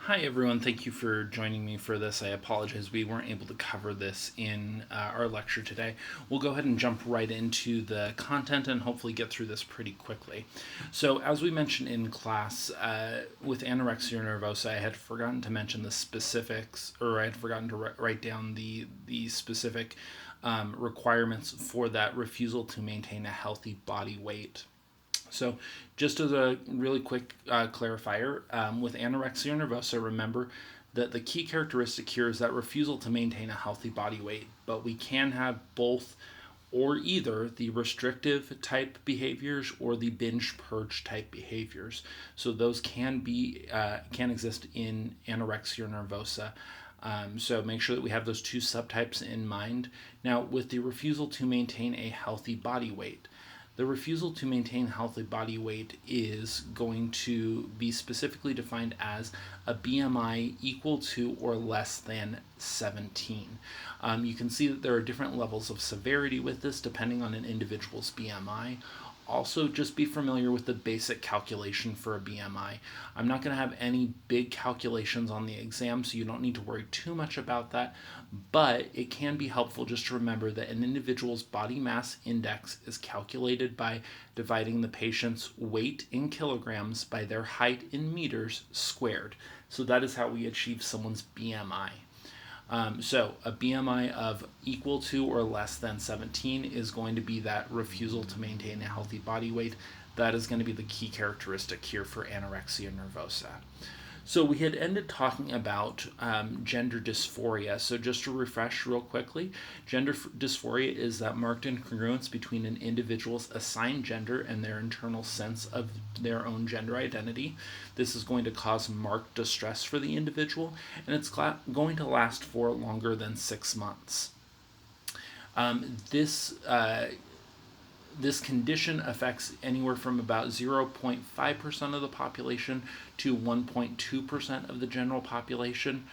Hi everyone, thank you for joining me for this. I apologize we weren't able to cover this in our lecture today. We'll go ahead and jump right into the content and hopefully get through this pretty quickly. So as we mentioned in class, with anorexia nervosa, I had forgotten to mention the specifics, or I had forgotten to write down the specific requirements for that refusal to maintain a healthy body weight. So, just as a really quick clarifier, with anorexia nervosa, remember that the key characteristic here is that refusal to maintain a healthy body weight, but we can have both or either the restrictive type behaviors or the binge purge type behaviors. So those can exist in anorexia nervosa. So make sure that we have those two subtypes in mind. Now, with the refusal to maintain a healthy body weight, the refusal to maintain healthy body weight is going to be specifically defined as a BMI equal to or less than 17. You can see that there are different levels of severity with this depending on an individual's BMI. Also, just be familiar with the basic calculation for a BMI. I'm not going to have any big calculations on the exam, so you don't need to worry too much about that, but it can be helpful just to remember that an individual's body mass index is calculated by dividing the patient's weight in kilograms by their height in meters squared. So that is how we achieve someone's BMI. So a BMI of equal to or less than 17 is going to be that refusal to maintain a healthy body weight. That is going to be the key characteristic here for anorexia nervosa. So we had ended talking about gender dysphoria. So just to refresh real quickly, gender dysphoria is that marked incongruence between an individual's assigned gender and their internal sense of their own gender identity. This is going to cause marked distress for the individual, and it's going to last for longer than 6 months. This condition affects anywhere from about 0.5% of the population to 1.2% of the general population.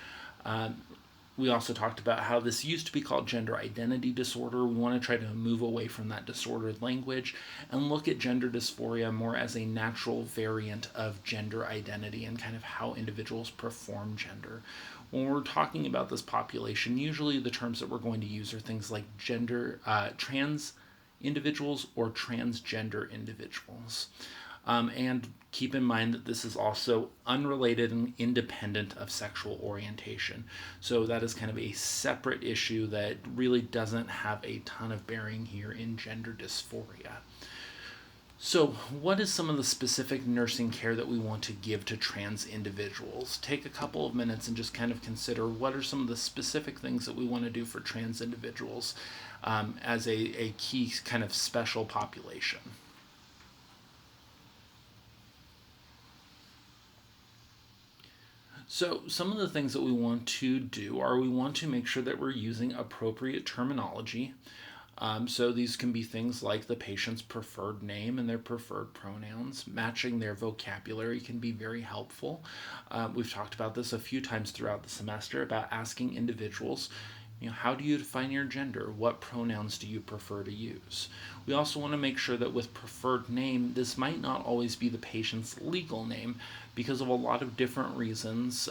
We also talked about how this used to be called gender identity disorder. We want to try to move away from that disordered language and look at gender dysphoria more as a natural variant of gender identity and kind of how individuals perform gender. When we're talking about this population, usually the terms that we're going to use are things like trans individuals or transgender individuals. And keep in mind that this is also unrelated and independent of sexual orientation. So that is kind of a separate issue that really doesn't have a ton of bearing here in gender dysphoria. So, what is some of the specific nursing care that we want to give to trans individuals? Take a couple of minutes and just kind of consider what are some of the specific things that we want to do for trans individuals as a key kind of special population. So some of the things that we want to do are we want to make sure that we're using appropriate terminology. So these can be things like the patient's preferred name and their preferred pronouns. Matching their vocabulary can be very helpful. We've talked about this a few times throughout the semester about asking individuals, how do you define your gender? What pronouns do you prefer to use? We also want to make sure that with preferred name, this might not always be the patient's legal name because of a lot of different reasons.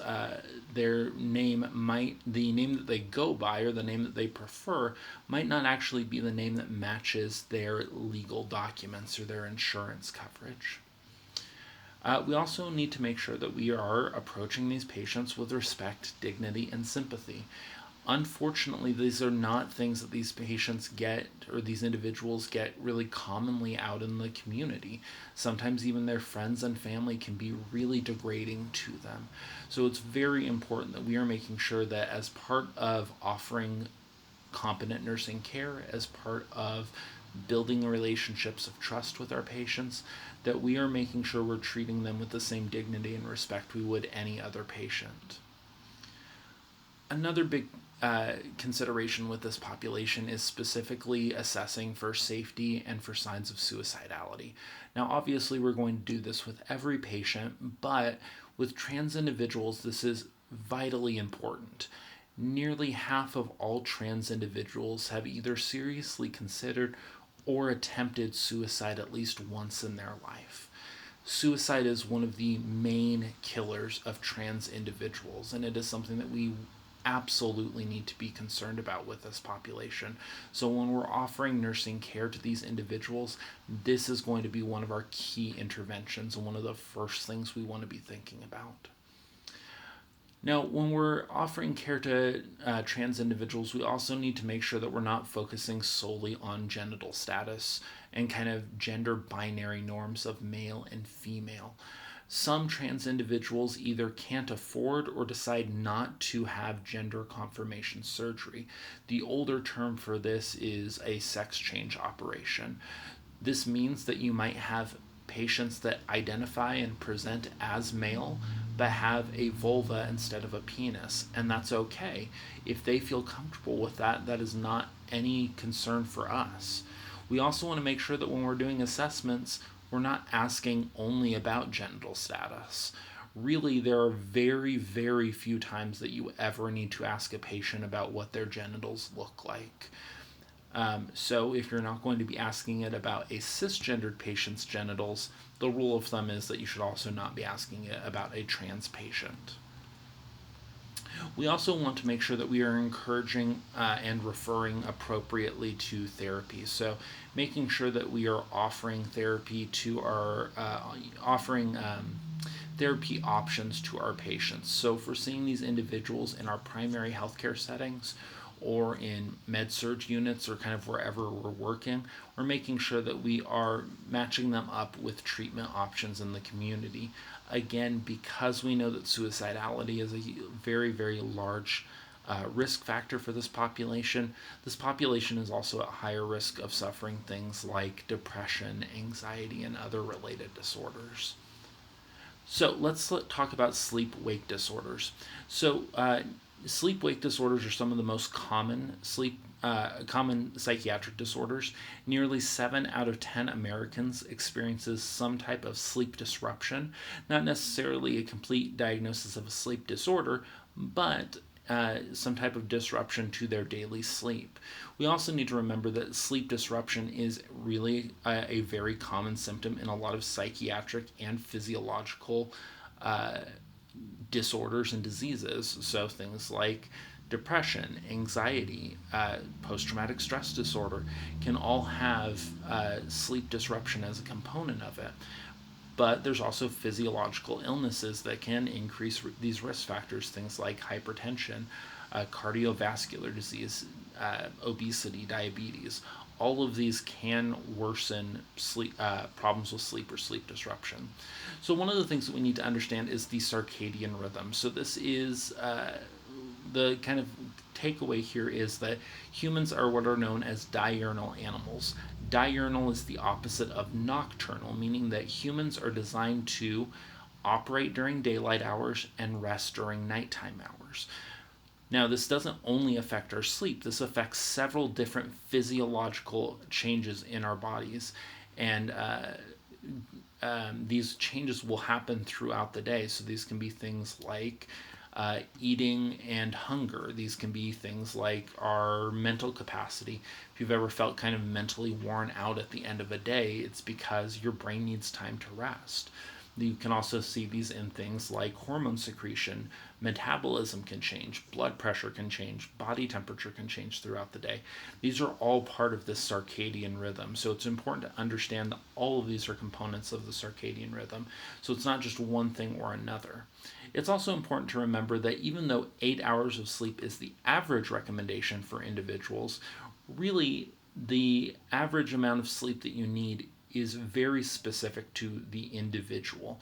The name that they go by or the name that they prefer might not actually be the name that matches their legal documents or their insurance coverage. We also need to make sure that we are approaching these patients with respect, dignity, and sympathy. Unfortunately, these are not things that these patients get or these individuals get really commonly out in the community. Sometimes even their friends and family can be really degrading to them. So it's very important that we are making sure that as part of offering competent nursing care, as part of building relationships of trust with our patients, that we are making sure we're treating them with the same dignity and respect we would any other patient. Another big consideration with this population is specifically assessing for safety and for signs of suicidality. Now, obviously, we're going to do this with every patient, but with trans individuals, this is vitally important. Nearly half of all trans individuals have either seriously considered or attempted suicide at least once in their life. Suicide is one of the main killers of trans individuals, and it is something that we absolutely need to be concerned about with this population. So when we're offering nursing care to these individuals, this is going to be one of our key interventions and one of the first things we want to be thinking about. Now, when we're offering care to trans individuals, we also need to make sure that we're not focusing solely on genital status and kind of gender binary norms of male and female. Some trans individuals either can't afford or decide not to have gender confirmation surgery. The older term for this is a sex change operation. This means that you might have patients that identify and present as male but have a vulva instead of a penis, and that's okay. If they feel comfortable with that, that is not any concern for us. We also want to make sure that when we're doing assessments, we're not asking only about genital status. Really, there are very, very few times that you ever need to ask a patient about what their genitals look like. So if you're not going to be asking it about a cisgendered patient's genitals, the rule of thumb is that you should also not be asking it about a trans patient. We also want to make sure that we are encouraging and referring appropriately to therapy. So making sure that we are offering therapy to our, therapy options to our patients. So if we're seeing these individuals in our primary healthcare settings or in med-surg units or kind of wherever we're working, we're making sure that we are matching them up with treatment options in the community. Again, because we know that suicidality is a very, very large risk factor for this population is also at higher risk of suffering things like depression, anxiety, and other related disorders. So let's talk about sleep-wake disorders. So sleep-wake disorders are some of the most common common psychiatric disorders. Nearly 7 out of 10 Americans experiences some type of sleep disruption, not necessarily a complete diagnosis of a sleep disorder, but some type of disruption to their daily sleep. We also need to remember that sleep disruption is really a very common symptom in a lot of psychiatric and physiological disorders and diseases. So things like depression, anxiety, post-traumatic stress disorder can all have sleep disruption as a component of it. But there's also physiological illnesses that can increase these risk factors, things like hypertension, cardiovascular disease, obesity, diabetes. All of these can worsen sleep problems with sleep or sleep disruption. So one of the things that we need to understand is the circadian rhythm. So this is the kind of takeaway here is that humans are what are known as diurnal animals. Diurnal is the opposite of nocturnal, meaning that humans are designed to operate during daylight hours and rest during nighttime hours. Now, this doesn't only affect our sleep. This affects several different physiological changes in our bodies, and these changes will happen throughout the day. So these can be things like eating and hunger. These can be things like our mental capacity. If you've ever felt kind of mentally worn out at the end of a day, it's because your brain needs time to rest. You can also see these in things like hormone secretion, metabolism can change, blood pressure can change, body temperature can change throughout the day. These are all part of this circadian rhythm. So it's important to understand that all of these are components of the circadian rhythm. So it's not just one thing or another. It's also important to remember that even though 8 hours of sleep is the average recommendation for individuals, really the average amount of sleep that you need is very specific to the individual.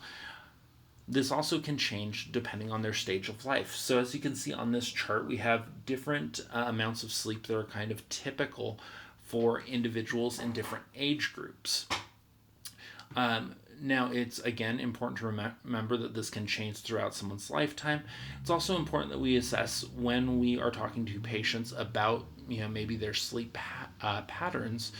This also can change depending on their stage of life. So as you can see on this chart, we have different amounts of sleep that are kind of typical for individuals in different age groups. Now, it's again important to remember that this can change throughout someone's lifetime. It's also important that we assess when we are talking to patients about, maybe their sleep patterns.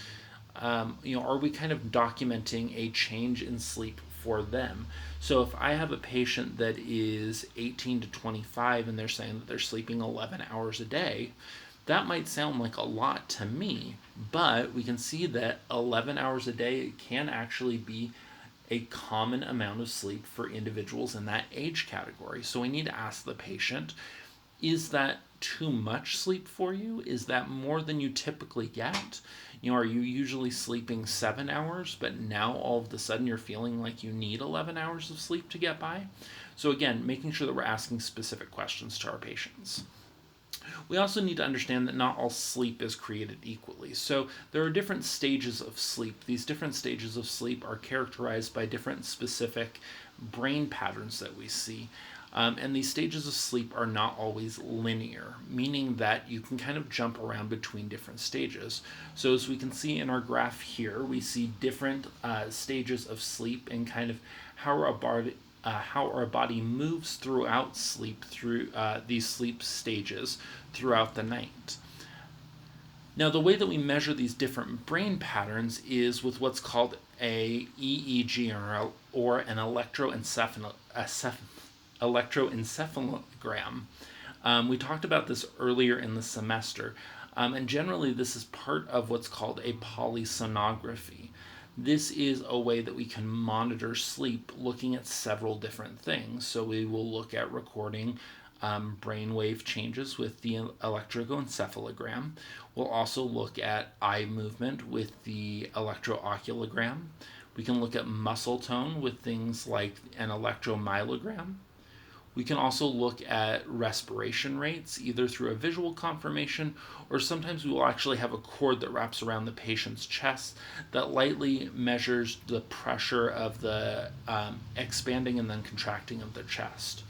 Are we kind of documenting a change in sleep for them? So if I have a patient that is 18 to 25 and they're saying that they're sleeping 11 hours a day, that might sound like a lot to me, but we can see that 11 hours a day can actually be a common amount of sleep for individuals in that age category. So we need to ask the patient, is that too much sleep for you? Is that more than you typically get? Are you usually sleeping 7 hours, but now all of a sudden you're feeling like you need 11 hours of sleep to get by? So again, making sure that we're asking specific questions to our patients. We also need to understand that not all sleep is created equally. So there are different stages of sleep. These different stages of sleep are characterized by different specific brain patterns that we see. And these stages of sleep are not always linear, meaning that you can kind of jump around between different stages. So as we can see in our graph here, we see different stages of sleep and kind of how our body moves throughout sleep through these sleep stages throughout the night. Now, the way that we measure these different brain patterns is with what's called a EEG or an electroencephalogram. We talked about this earlier in the semester, and generally this is part of what's called a polysomnography. This is a way that we can monitor sleep looking at several different things. So we will look at recording brainwave changes with the electroencephalogram. We'll also look at eye movement with the electrooculogram. We can look at muscle tone with things like an electromyogram. We can also look at respiration rates, either through a visual confirmation, or sometimes we will actually have a cord that wraps around the patient's chest that lightly measures the pressure of the expanding and then contracting of their chest.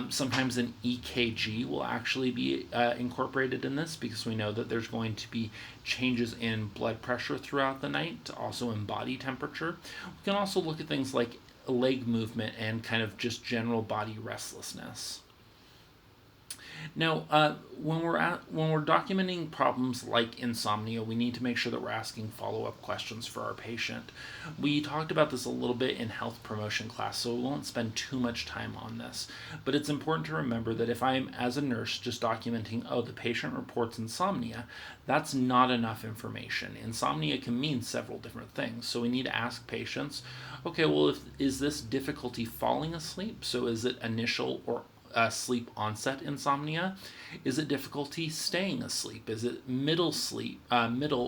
Sometimes an EKG will actually be incorporated in this because we know that there's going to be changes in blood pressure throughout the night, also in body temperature. We can also look at things like leg movement and kind of just general body restlessness. Now, when we're documenting problems like insomnia, we need to make sure that we're asking follow-up questions for our patient. We talked about this a little bit in health promotion class, so we won't spend too much time on this. But it's important to remember that if I'm, as a nurse, just documenting, oh, the patient reports insomnia, that's not enough information. Insomnia can mean several different things, so we need to ask patients, okay, well, is this difficulty falling asleep? So is it initial or sleep onset insomnia? Is it difficulty staying asleep? Is it middle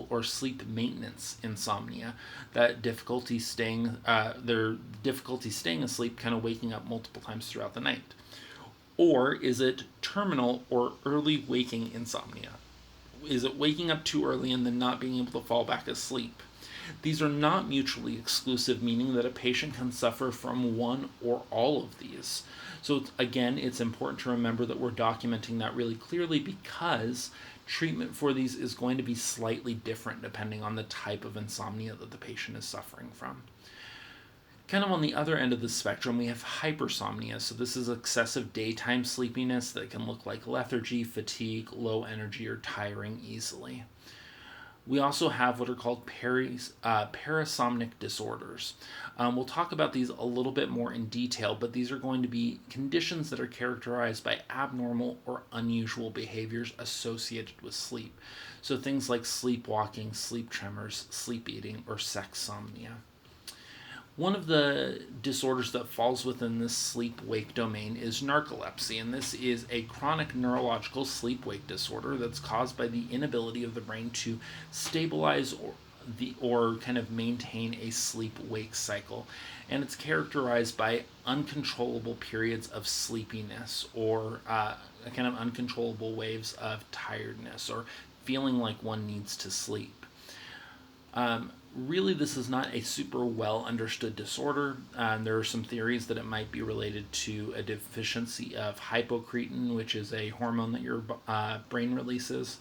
or sleep maintenance insomnia? That difficulty staying asleep, kind of waking up multiple times throughout the night. Or is it terminal or early waking insomnia? Is it waking up too early and then not being able to fall back asleep? These are not mutually exclusive, meaning that a patient can suffer from one or all of these. So again, it's important to remember that we're documenting that really clearly because treatment for these is going to be slightly different depending on the type of insomnia that the patient is suffering from. Kind of on the other end of the spectrum, we have hypersomnia. So this is excessive daytime sleepiness that can look like lethargy, fatigue, low energy, or tiring easily. We also have what are called parasomnic disorders. We'll talk about these a little bit more in detail, but these are going to be conditions that are characterized by abnormal or unusual behaviors associated with sleep. So things like sleepwalking, sleep tremors, sleep eating, or sexsomnia. One of the disorders that falls within this sleep-wake domain is narcolepsy, and this is a chronic neurological sleep-wake disorder that's caused by the inability of the brain to stabilize or kind of maintain a sleep-wake cycle. And it's characterized by uncontrollable periods of sleepiness or kind of uncontrollable waves of tiredness or feeling like one needs to sleep. Really, this is not a super well understood disorder. There are some theories that it might be related to a deficiency of hypocretin, which is a hormone that your brain releases.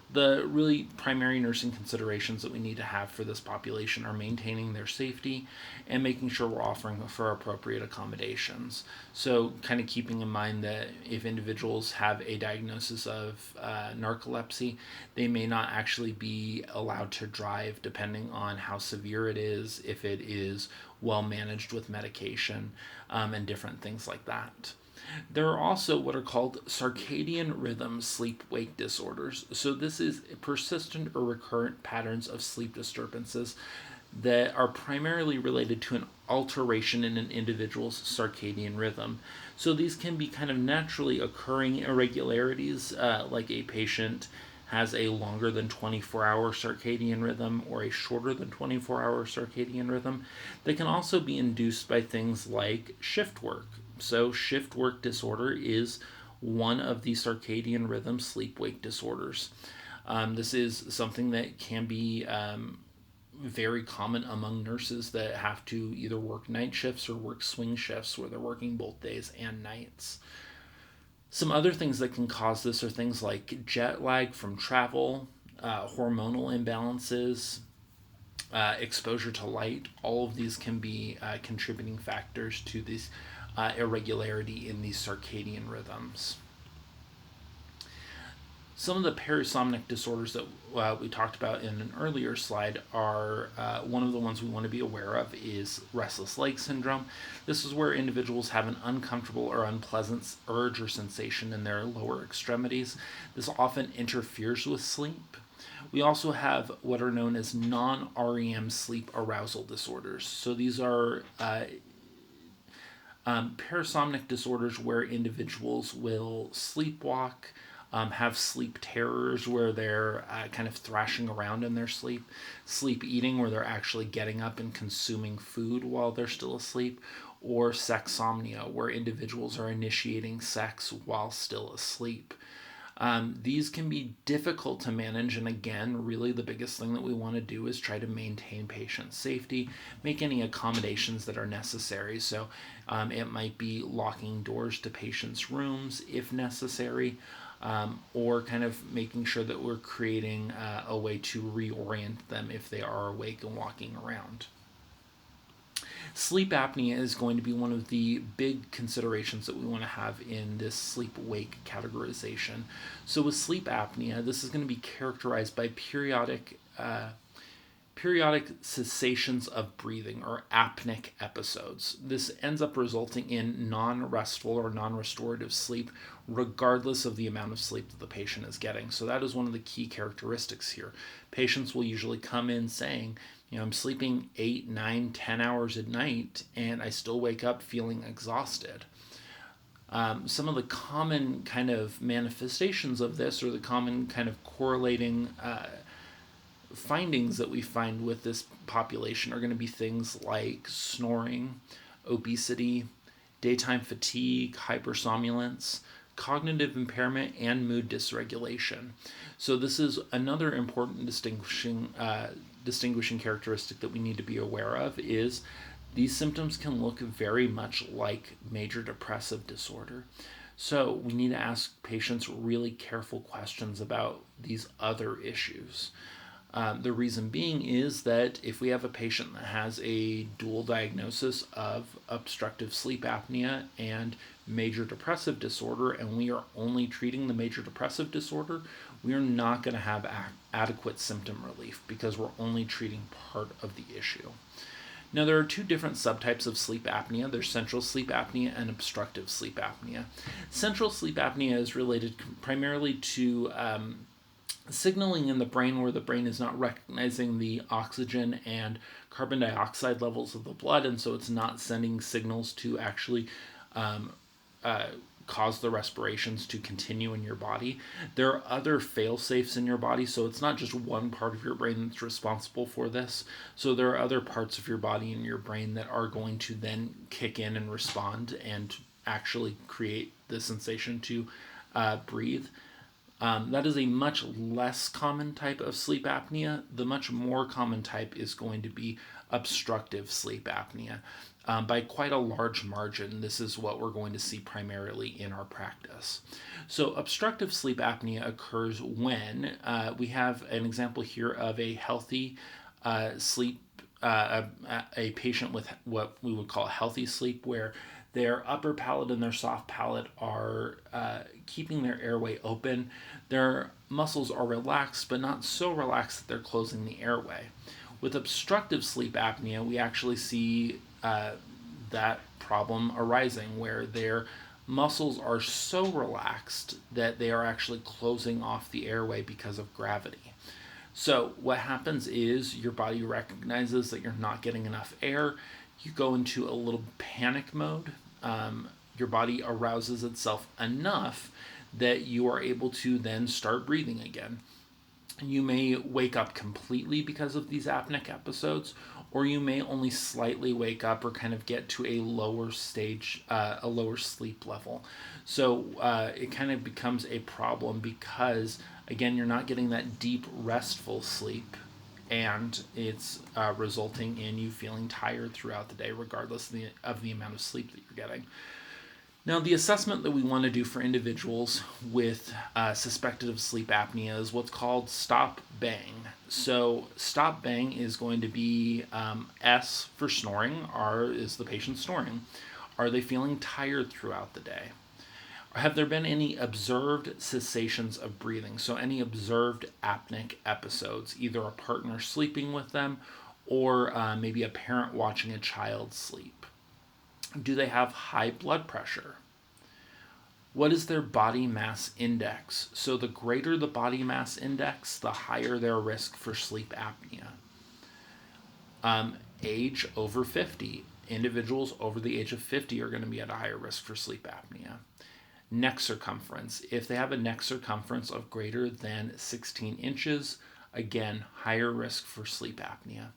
The really primary nursing considerations that we need to have for this population are maintaining their safety and making sure we're offering for appropriate accommodations. So kind of keeping in mind that if individuals have a diagnosis of narcolepsy, they may not actually be allowed to drive depending on how severe it is, if it is well managed with medication, and different things like that. There are also what are called circadian rhythm sleep-wake disorders. So this is persistent or recurrent patterns of sleep disturbances that are primarily related to an alteration in an individual's circadian rhythm. So these can be kind of naturally occurring irregularities, like a patient has a longer than 24-hour circadian rhythm or a shorter than 24-hour circadian rhythm. They can also be induced by things like shift work. So shift work disorder is one of the circadian rhythm sleep-wake disorders. This is something that can be very common among nurses that have to either work night shifts or work swing shifts where they're working both days and nights. Some other things that can cause this are things like jet lag from travel, hormonal imbalances, exposure to light. All of these can be contributing factors to this irregularity in these circadian rhythms. Some of the parasomnic disorders that we talked about in an earlier slide are one of the ones we want to be aware of is restless leg syndrome. This is where individuals have an uncomfortable or unpleasant urge or sensation in their lower extremities. This often interferes with sleep. We also have what are known as non-REM sleep arousal disorders. So these are parasomnic disorders where individuals will sleepwalk, have sleep terrors where they're kind of thrashing around in their sleep, sleep eating where they're actually getting up and consuming food while they're still asleep, or sexsomnia where individuals are initiating sex while still asleep. These can be difficult to manage, and again, really the biggest thing that we want to do is try to maintain patient safety, make any accommodations that are necessary. So it might be locking doors to patients' rooms if necessary, or kind of making sure that we're creating a way to reorient them if they are awake and walking around. Sleep apnea is going to be one of the big considerations that we want to have in this sleep-wake categorization. So with sleep apnea, this is going to be characterized by periodic cessations of breathing or apneic episodes. This ends up resulting in non-restful or non-restorative sleep regardless of the amount of sleep that the patient is getting. So that is one of the key characteristics here. Patients will usually come in saying, I'm sleeping 8, 9, 10 hours at night and I still wake up feeling exhausted. Some of the common kind of manifestations of this, or the common kind of correlating findings that we find with this population, are going to be things like snoring, obesity, daytime fatigue, hypersomnolence, cognitive impairment, and mood dysregulation. So this is another important distinguishing characteristic that we need to be aware of is these symptoms can look very much like major depressive disorder. So we need to ask patients really careful questions about these other issues. The reason being is that if we have a patient that has a dual diagnosis of obstructive sleep apnea and major depressive disorder, and we are only treating the major depressive disorder, we are not going to have adequate symptom relief because we're only treating part of the issue. Now, there are two different subtypes of sleep apnea. There's central sleep apnea and obstructive sleep apnea. Central sleep apnea is related primarily to signaling in the brain where the brain is not recognizing the oxygen and carbon dioxide levels of the blood, and so it's not sending signals to actually cause the respirations to continue in your body. There are other fail-safes in your body, so it's not just one part of your brain that's responsible for this. So there are other parts of your body and your brain that are going to then kick in and respond and actually create the sensation to breathe. That is a much less common type of sleep apnea. The much more common type is going to be obstructive sleep apnea. By quite a large margin, this is what we're going to see primarily in our practice. So obstructive sleep apnea occurs when we have an example here of a healthy sleep, a patient with what we would call healthy sleep, where their upper palate and their soft palate are keeping their airway open. Their muscles are relaxed, but not so relaxed that they're closing the airway. With obstructive sleep apnea, we actually see that problem arising where their muscles are so relaxed that they are actually closing off the airway because of gravity. So what happens is your body recognizes that you're not getting enough air. You go into a little panic mode. Your body arouses itself enough that you are able to then start breathing again. You may wake up completely because of these apneic episodes, or you may only slightly wake up or kind of get to a lower stage, a lower sleep level. So it kind of becomes a problem because, again, you're not getting that deep, restful sleep, and it's resulting in you feeling tired throughout the day, regardless of the amount of sleep that you're getting. Now, the assessment that we want to do for individuals with suspected of sleep apnea is what's called stop bang. So, stop bang is going to be S for snoring. R is the patient snoring. Are they feeling tired throughout the day? Have there been any observed cessations of breathing? So, any observed apneic episodes, either a partner sleeping with them or maybe a parent watching a child sleep? Do they have high blood pressure? What is their body mass index? So the greater the body mass index, the higher their risk for sleep apnea. Age over 50. Individuals over the age of 50 are going to be at a higher risk for sleep apnea. Neck circumference. If they have a neck circumference of greater than 16 inches, again, higher risk for sleep apnea.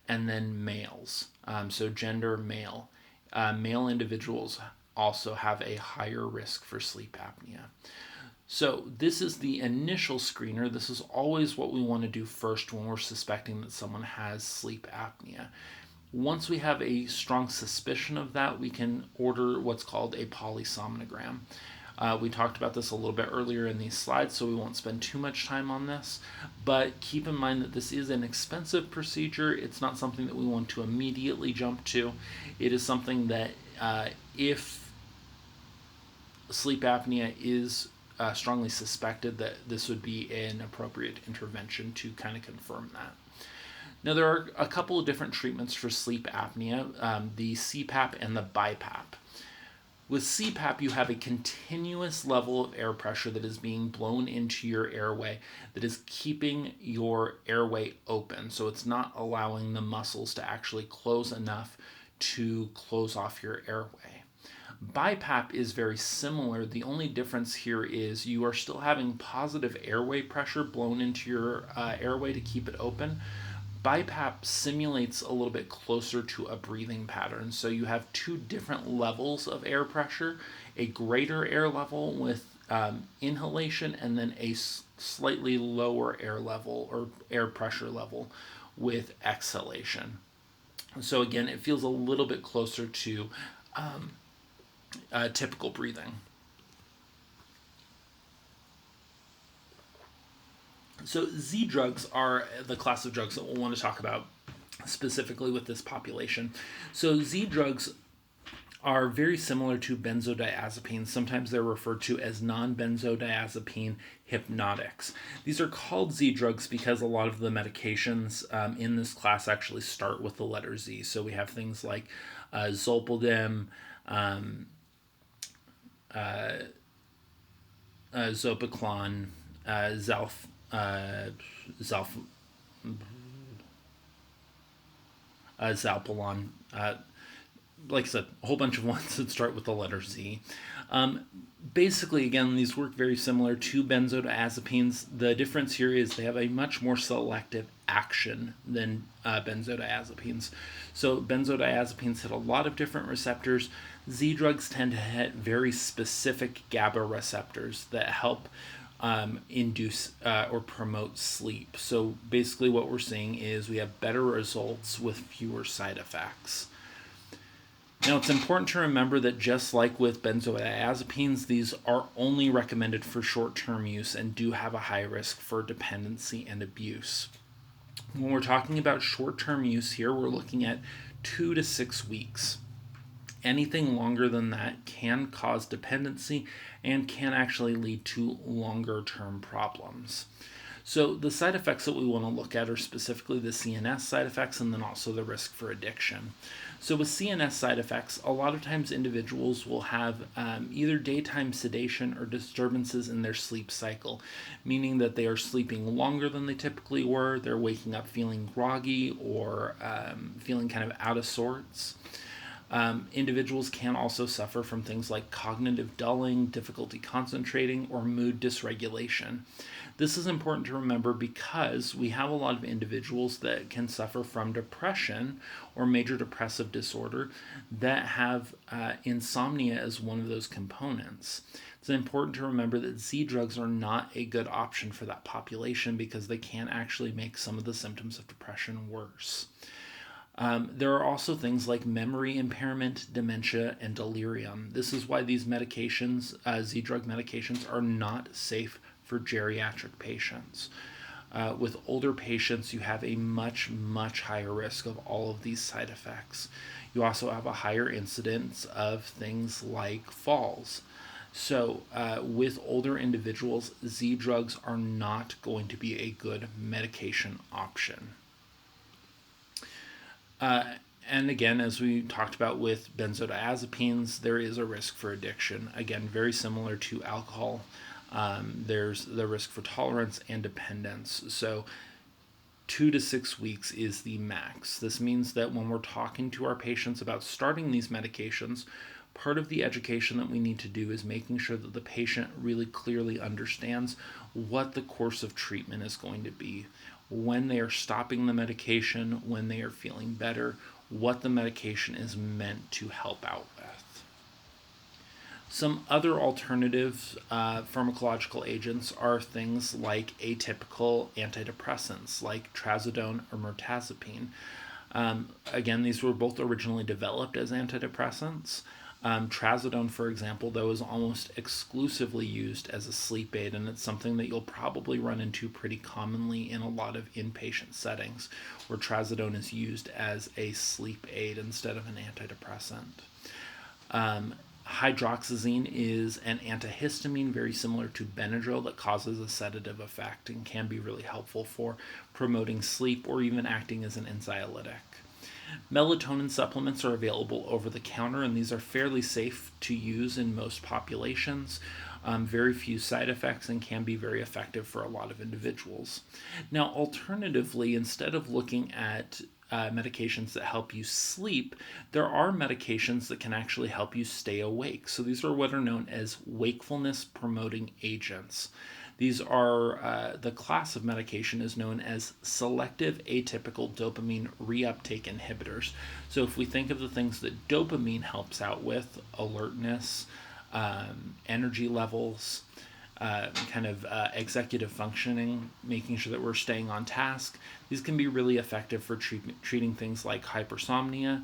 And then males. So gender male. Male individuals also have a higher risk for sleep apnea. So this is the initial screener. This is always what we want to do first when we're suspecting that someone has sleep apnea. Once we have a strong suspicion of that, we can order what's called a polysomnogram. We talked about this a little bit earlier in these slides, so we won't spend too much time on this. But keep in mind that this is an expensive procedure. It's not something that we want to immediately jump to. It is something that if sleep apnea is strongly suspected, that this would be an appropriate intervention to kind of confirm that. Now, there are a couple of different treatments for sleep apnea, the CPAP and the BiPAP. With CPAP, you have a continuous level of air pressure that is being blown into your airway that is keeping your airway open. So it's not allowing the muscles to actually close enough to close off your airway. BiPAP is very similar. The only difference here is you are still having positive airway pressure blown into your airway to keep it open. BiPAP simulates a little bit closer to a breathing pattern. So you have two different levels of air pressure, a greater air level with inhalation, and then a slightly lower air level or air pressure level with exhalation. So again, it feels a little bit closer to typical breathing. So Z drugs are the class of drugs that we'll want to talk about specifically with this population. So Z drugs are very similar to benzodiazepines. Sometimes they're referred to as non-benzodiazepine hypnotics. These are called Z drugs because a lot of the medications in this class actually start with the letter Z. So we have things like zolpidem, zopiclon, Zalpalon, like I said, a whole bunch of ones that start with the letter Z. Basically, again, these work very similar to benzodiazepines. The difference here is they have a much more selective action than benzodiazepines. So benzodiazepines hit a lot of different receptors. Z drugs tend to hit very specific GABA receptors that help induce or promote sleep. So basically what we're seeing is we have better results with fewer side effects. Now, it's important to remember that just like with benzodiazepines, these are only recommended for short-term use and do have a high risk for dependency and abuse. When we're talking about short-term use here, we're looking at 2 to 6 weeks. Anything longer than that can cause dependency and can actually lead to longer-term problems. So the side effects that we want to look at are specifically the CNS side effects and then also the risk for addiction. So with CNS side effects, a lot of times individuals will have either daytime sedation or disturbances in their sleep cycle, meaning that they are sleeping longer than they typically were, they're waking up feeling groggy or feeling kind of out of sorts. Individuals can also suffer from things like cognitive dulling, difficulty concentrating, or mood dysregulation. This is important to remember because we have a lot of individuals that can suffer from depression or major depressive disorder that have insomnia as one of those components. It's important to remember that Z drugs are not a good option for that population because they can actually make some of the symptoms of depression worse. There are also things like memory impairment, dementia, and delirium. This is why these medications, Z drug medications, are not safe for geriatric patients. With older patients, you have a much, much higher risk of all of these side effects. You also have a higher incidence of things like falls. So, with older individuals, Z drugs are not going to be a good medication option. And again, as we talked about with benzodiazepines, there is a risk for addiction. Again, very similar to alcohol. There's the risk for tolerance and dependence. So 2 to 6 weeks is the max. This means that when we're talking to our patients about starting these medications, part of the education that we need to do is making sure that the patient really clearly understands what the course of treatment is going to be, when they are stopping the medication, when they are feeling better, what the medication is meant to help out with. Some other alternative pharmacological agents are things like atypical antidepressants like trazodone or mirtazapine. Again, these were both originally developed as antidepressants. Trazodone, for example, though, is almost exclusively used as a sleep aid, and it's something that you'll probably run into pretty commonly in a lot of inpatient settings where trazodone is used as a sleep aid instead of an antidepressant. Hydroxyzine is an antihistamine very similar to Benadryl that causes a sedative effect and can be really helpful for promoting sleep or even acting as an anxiolytic. Melatonin supplements are available over the counter, and these are fairly safe to use in most populations. Very few side effects and can be very effective for a lot of individuals. Now, alternatively, instead of looking at medications that help you sleep, there are medications that can actually help you stay awake. So these are what are known as wakefulness promoting agents. These are, the class of medication is known as selective atypical dopamine reuptake inhibitors. So if we think of the things that dopamine helps out with, alertness, energy levels, executive functioning, making sure that we're staying on task, these can be really effective for treating things like hypersomnia,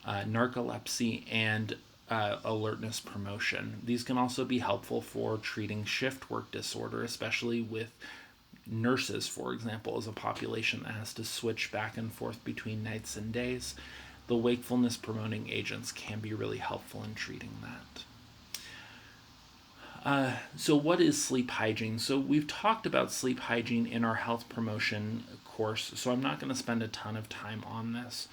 narcolepsy, and alertness promotion. These can also be helpful for treating shift work disorder, especially with nurses, for example, as a population that has to switch back and forth between nights and days. The wakefulness promoting agents can be really helpful in treating that. So what is sleep hygiene? So we've talked about sleep hygiene in our health promotion course, so I'm not going to spend a ton of time on this.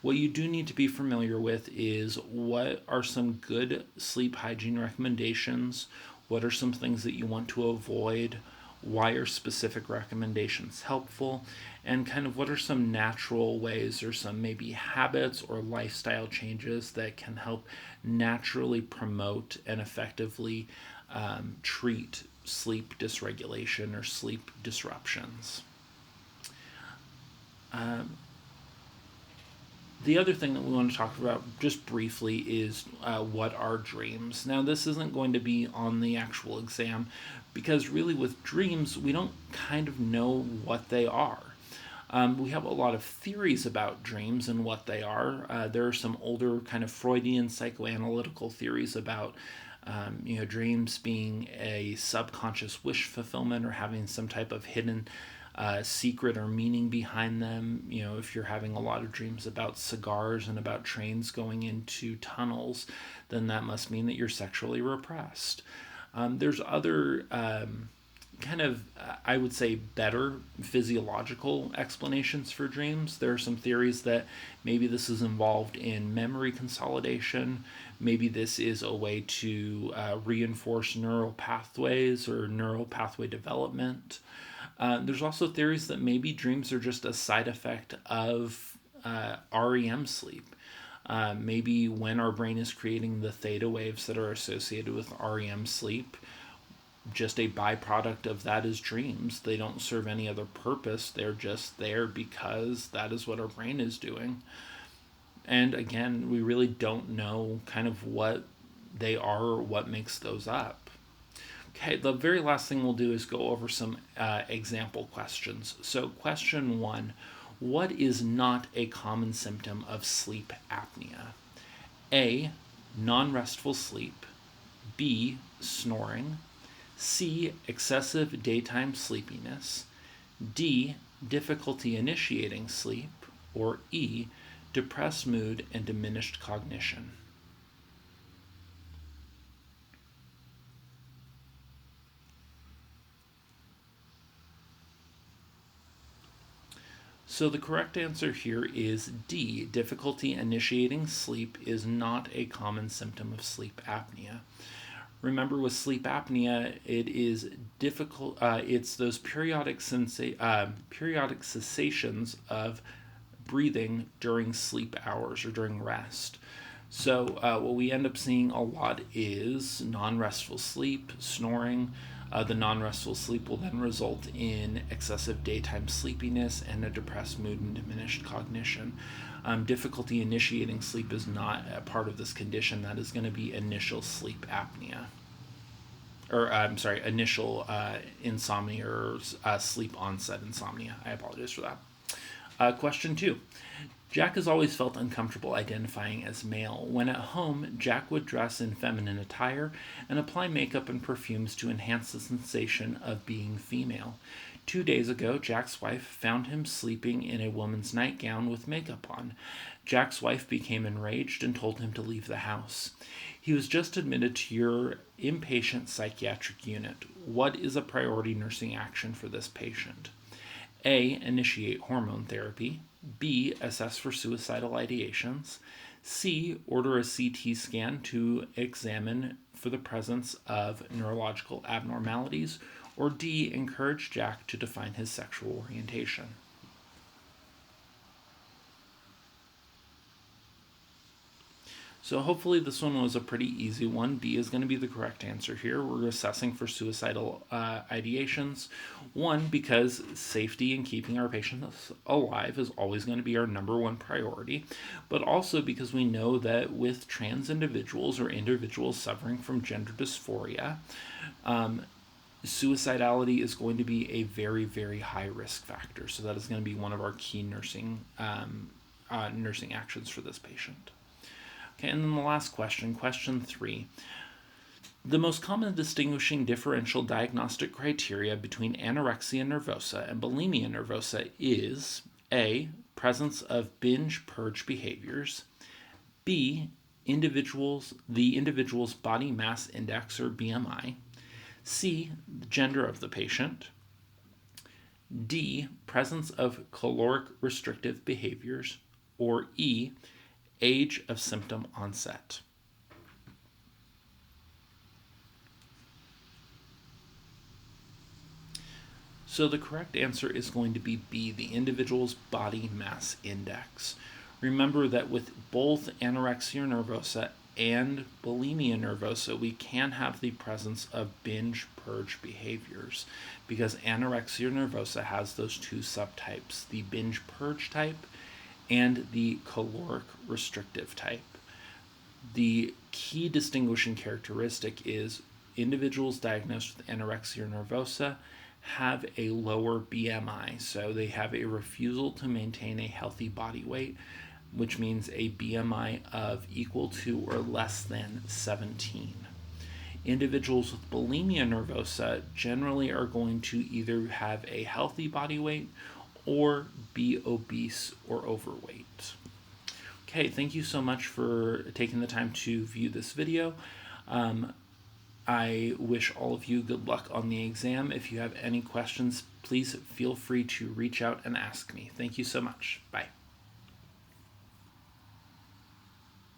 What you do need to be familiar with is what are some good sleep hygiene recommendations, what are some things that you want to avoid, why are specific recommendations helpful, and kind of what are some natural ways or some maybe habits or lifestyle changes that can help naturally promote and effectively treat sleep dysregulation or sleep disruptions. The other thing that we want to talk about just briefly is what are dreams. Now, this isn't going to be on the actual exam because really with dreams, we don't kind of know what they are. We have a lot of theories about dreams and what they are. There are some older kind of Freudian psychoanalytical theories about dreams being a subconscious wish fulfillment or having some type of hidden secret or meaning behind them. If you're having a lot of dreams about cigars and about trains going into tunnels, then that must mean that you're sexually repressed. There's other kind of, I would say, better physiological explanations for dreams. There are some theories that maybe this is involved in memory consolidation. Maybe this is a way to reinforce neural pathways or neural pathway development. There's also theories that maybe dreams are just a side effect of REM sleep. Maybe when our brain is creating the theta waves that are associated with REM sleep, just a byproduct of that is dreams. They don't serve any other purpose. They're just there because that is what our brain is doing. And again, we really don't know kind of what they are or what makes those up. Okay, the very last thing we'll do is go over some example questions. So question 1, what is not a common symptom of sleep apnea? A, non-restful sleep. B, snoring. C, excessive daytime sleepiness. D, difficulty initiating sleep. Or E, depressed mood and diminished cognition. So the correct answer here is D. Difficulty initiating sleep is not a common symptom of sleep apnea. Remember, with sleep apnea, it is difficult. It's those periodic cessations of breathing during sleep hours or during rest. So what we end up seeing a lot is non-restful sleep, snoring. The non-restful sleep will then result in excessive daytime sleepiness and a depressed mood and diminished cognition. Difficulty initiating sleep is not a part of this condition. That is going to be initial sleep apnea. Or, I'm sorry, initial insomnia or sleep onset insomnia. I apologize for that. Question 2. Jack has always felt uncomfortable identifying as male. When at home, Jack would dress in feminine attire and apply makeup and perfumes to enhance the sensation of being female. 2 days ago, Jack's wife found him sleeping in a woman's nightgown with makeup on. Jack's wife became enraged and told him to leave the house. He was just admitted to your inpatient psychiatric unit. What is a priority nursing action for this patient? A, initiate hormone therapy. B, assess for suicidal ideations. C, order a CT scan to examine for the presence of neurological abnormalities. Or D, encourage Jack to define his sexual orientation. So hopefully this one was a pretty easy one. B is going to be the correct answer here. We're assessing for suicidal ideations. One, because safety and keeping our patients alive is always going to be our number one priority, but also because we know that with trans individuals or individuals suffering from gender dysphoria, suicidality is going to be a very, very high risk factor. So that is going to be one of our key nursing actions for this patient. Okay, and then the last question, question 3. The most common distinguishing differential diagnostic criteria between anorexia nervosa and bulimia nervosa is A, presence of binge-purge behaviors, B, the individual's body mass index or BMI, C, the gender of the patient, D, presence of caloric restrictive behaviors, or E, age of symptom onset. So the correct answer is going to be B, the individual's body mass index. Remember that with both anorexia nervosa and bulimia nervosa, we can have the presence of binge-purge behaviors because anorexia nervosa has those two subtypes, the binge-purge type and the caloric restrictive type. The key distinguishing characteristic is individuals diagnosed with anorexia nervosa have a lower BMI, so they have a refusal to maintain a healthy body weight, which means a BMI of equal to or less than 17. Individuals with bulimia nervosa generally are going to either have a healthy body weight or be obese or overweight. Okay, thank you so much for taking the time to view this video. I wish all of you good luck on the exam. If you have any questions, please feel free to reach out and ask me. Thank you so much. Bye.